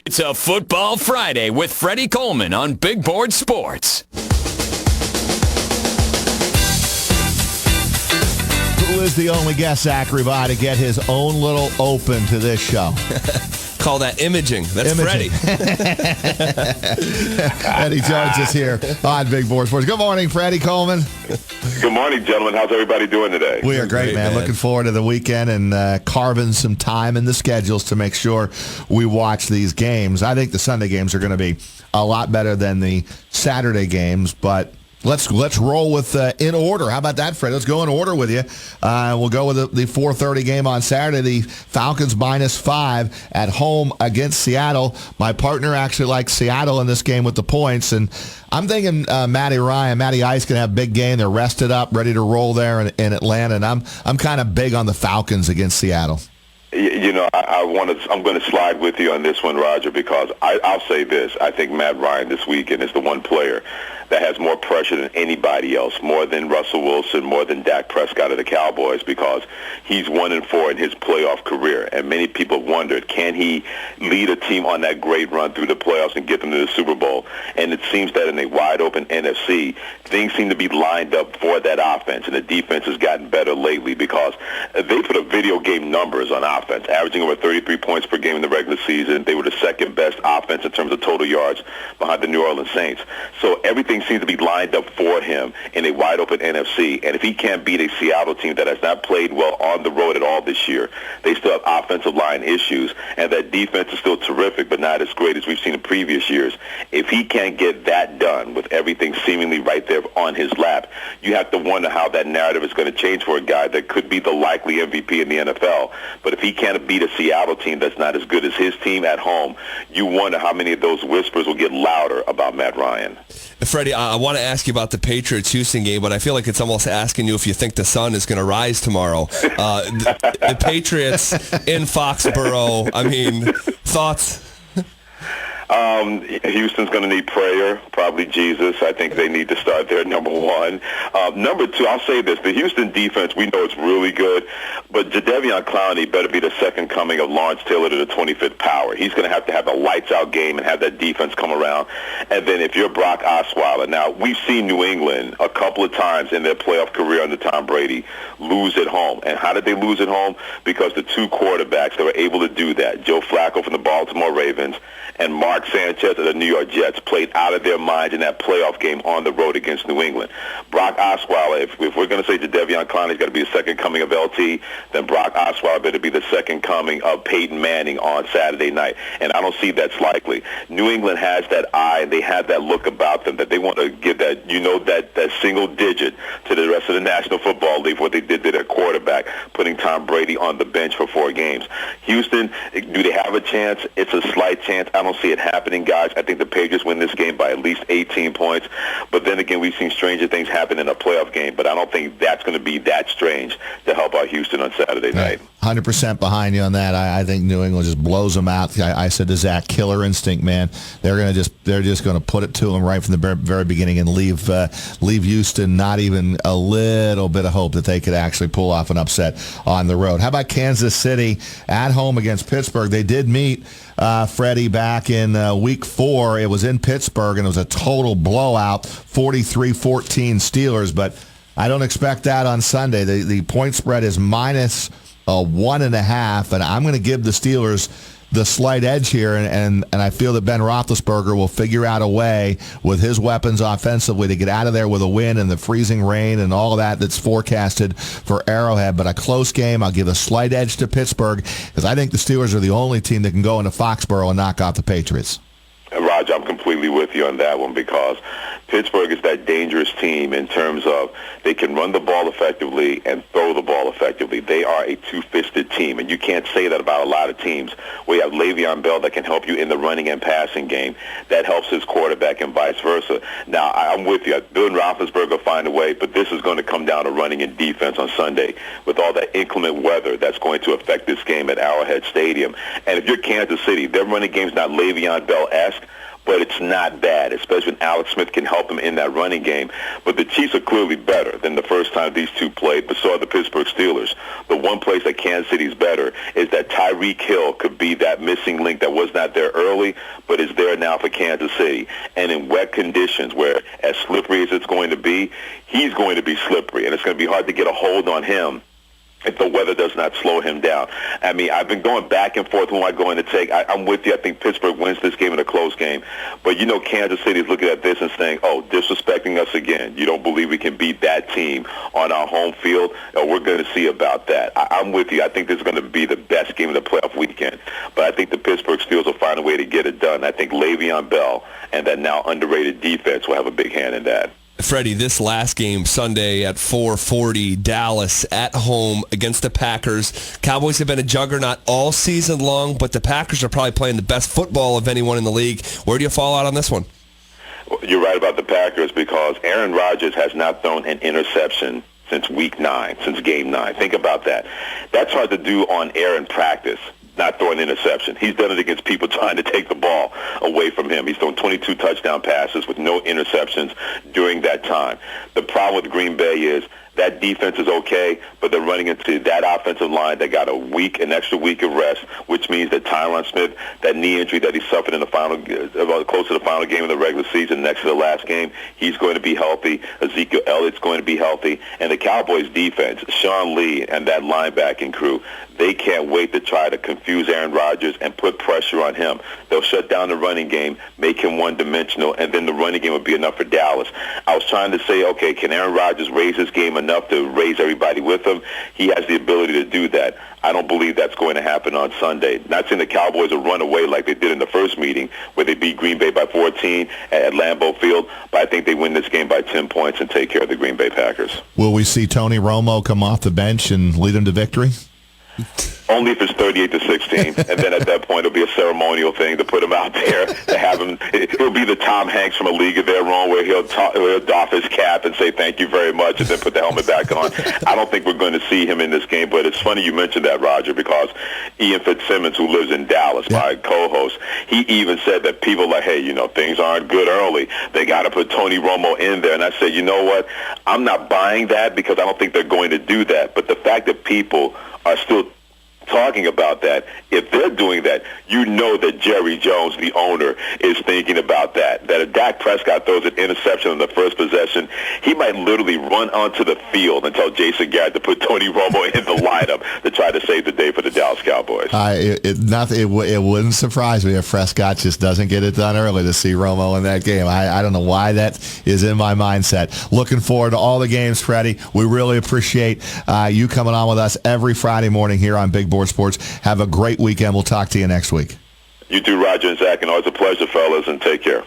It's a Football Friday with Freddie Coleman on Big Board Sports. Who is the only guest, Zach Riva, to get his own little open to this show? Call that imaging. That's Freddie. Freddie Jones is here on Big Board Sports. Good morning, Freddie Coleman. Good morning, gentlemen. How's everybody doing today? We are great, man. Looking forward to the weekend and carving some time in the schedules to make sure we watch these games. I think the Sunday games are going to be a lot better than the Saturday games, but Let's roll with in order. How about that, Fred? Let's go in order with you. We'll go with the 4:30 game on Saturday. The Falcons -5 at home against Seattle. My partner actually likes Seattle in this game with the points, and I'm thinking Matty Ice can have a big game. They're rested up, ready to roll there in Atlanta, and I'm kind of big on the Falcons against Seattle. You know, I'm going to slide with you on this one, Roger, because I'll say this. I think Matt Ryan this weekend is the one player that has more pressure than anybody else, more than Russell Wilson, more than Dak Prescott of the Cowboys, because he's 1-4 in his playoff career. And many people have wondered, can he lead a team on that great run through the playoffs and get them to the Super Bowl? And it seems that in a wide-open NFC, things seem to be lined up for that offense, and the defense has gotten better lately because they put up video game numbers on offense, averaging over 33 points per game in the regular season. They were the second-best offense in terms of total yards behind the New Orleans Saints. So everything seems to be lined up for him in a wide-open NFC. And if he can't beat a Seattle team that has not played well on the road at all this year, they still have offensive line issues, and that defense is still terrific, but not as great as we've seen in previous years. If he can't get that done with everything seemingly right there on his lap, you have to wonder how that narrative is going to change for a guy that could be the likely MVP in the NFL. But if he can't beat a Seattle team that's not as good as his team at home, you wonder how many of those whispers will get louder about Matt Ryan. Freddie, I want to ask you about the Patriots-Houston game, but I feel like it's almost asking you if you think the sun is going to rise tomorrow. The Patriots in Foxborough, I mean, thoughts? Houston's going to need prayer, probably Jesus. I think they need to start there, number one. Number two, I'll say this. The Houston defense, we know it's really good, but Jadeveon Clowney better be the second coming of Lawrence Taylor to the 25th power. He's going to have a lights-out game and have that defense come around. And then if you're Brock Osweiler, now, we've seen New England a couple of times in their playoff career under Tom Brady lose at home. And how did they lose at home? Because the two quarterbacks that were able to do that, Joe Flacco from the Baltimore Ravens and Mark Sanchez of the New York Jets, played out of their minds in that playoff game on the road against New England. Brock Osweiler, if we're going to say Jadeveon Clowney's got to be the second coming of LT, then Brock Osweiler better be the second coming of Peyton Manning on Saturday night. And I don't see that's likely. New England has that eye, and they have that look about them that they want to give that, that single digit to the rest of the National Football League, what they did to their quarterback, putting Tom Brady on the bench for 4 games. Houston, do they have a chance? It's a slight chance. I don't see it happening, guys. I think the Patriots win this game by at least 18 points. But then again, we've seen stranger things happen in a playoff game, but I don't think that's going to be that strange to help out Houston on Saturday night. 100% behind you on that. I think New England just blows them out. I said to Zach, killer instinct, man. They're just going to put it to them right from the very beginning and leave Houston not even a little bit of hope that they could actually pull off an upset on the road. How about Kansas City at home against Pittsburgh? They did meet Freddie back in week 4. It was in Pittsburgh, and it was a total blowout, 43-14 Steelers, but I don't expect that on Sunday. The point spread is minus 1.5, and I'm going to give the Steelers the slight edge here, and I feel that Ben Roethlisberger will figure out a way with his weapons offensively to get out of there with a win in the freezing rain and all of that's forecasted for Arrowhead. But a close game, I'll give a slight edge to Pittsburgh because I think the Steelers are the only team that can go into Foxborough and knock out the Patriots. Roger, I'm completely with you on that one because Pittsburgh is that dangerous team in terms of they can run the ball effectively and throw the ball effectively. They are a two-fisted team, and you can't say that about a lot of teams. We have Le'Veon Bell that can help you in the running and passing game. That helps his quarterback and vice versa. Now, I'm with you. Bill and Roethlisberger will find a way, but this is going to come down to running and defense on Sunday with all that inclement weather that's going to affect this game at Arrowhead Stadium. And if you're Kansas City, their running game's not Le'Veon Bell-esque, but it's not bad, especially when Alex Smith can help him in that running game. But the Chiefs are clearly better than the first time these two played, but so are the Pittsburgh Steelers. The one place that Kansas City's better is that Tyreek Hill could be that missing link that was not there early, but is there now for Kansas City. And in wet conditions, where as slippery as it's going to be, he's going to be slippery, and it's going to be hard to get a hold on him if the weather does not slow him down. I mean, I've been going back and forth who am I going to take. I'm with you. I think Pittsburgh wins this game in a close game. But, you know, Kansas City is looking at this and saying, oh, disrespecting us again. You don't believe we can beat that team on our home field? We're going to see about that. I'm with you. I think this is going to be the best game of the playoff weekend. But I think the Pittsburgh Steelers will find a way to get it done. I think Le'Veon Bell and that now underrated defense will have a big hand in that. Freddie, this last game Sunday at 4:40, Dallas at home against the Packers. Cowboys have been a juggernaut all season long, but the Packers are probably playing the best football of anyone in the league. Where do you fall out on this one? Well, you're right about the Packers because Aaron Rodgers has not thrown an interception since week 9, since game 9. Think about that. That's hard to do on air in practice. Not throwing an interception. He's done it against people trying to take the ball away from him. He's thrown 22 touchdown passes with no interceptions during that time. The problem with Green Bay is that defense is okay, but they're running into that offensive line that got an extra week of rest, which means that Tyron Smith, that knee injury that he suffered in the final, close to the final game of the regular season, next to the last game, he's going to be healthy. Ezekiel Elliott's going to be healthy. And the Cowboys defense, Sean Lee and that linebacking crew, they can't wait to try to confuse Aaron Rodgers and put pressure on him. They'll shut down the running game, make him one-dimensional, and then the running game will be enough for Dallas. I was trying to say, okay, can Aaron Rodgers raise his game enough to raise everybody with him? He has the ability to do that. I don't believe that's going to happen on Sunday. Not saying the Cowboys will run away like they did in the first meeting where they beat Green Bay by 14 at Lambeau Field, but I think they win this game by 10 points and take care of the Green Bay Packers. Will we see Tony Romo come off the bench and lead them to victory? Only if it's 38-16, and then at that point it'll be a ceremonial thing to put him out there, to have him. It'll be the Tom Hanks from A League of Their Own, where he'll doff his cap and say thank you very much, and then put the helmet back on. I don't think we're going to see him in this game, but it's funny you mentioned that, Roger, because Ian Fitzsimmons, who lives in Dallas, my co-host, he even said that people are like, hey, you know, things aren't good early. They got to put Tony Romo in there, and I said, you know what? I'm not buying that because I don't think they're going to do that, but the fact that people are still talking about that, if they're doing that, you know that Jerry Jones, the owner, is thinking about that. That if Dak Prescott throws an interception on the first possession, he might literally run onto the field and tell Jason Garrett to put Tony Romo in the lineup to try to save the day for the Dallas Cowboys. It wouldn't surprise me if Prescott just doesn't get it done early to see Romo in that game. I don't know why that is in my mindset. Looking forward to all the games, Freddie. We really appreciate you coming on with us every Friday morning here on Big Board Sports. Have a great weekend. We'll talk to you next week. You too, Roger and Zach, and always a pleasure, fellas, and take care.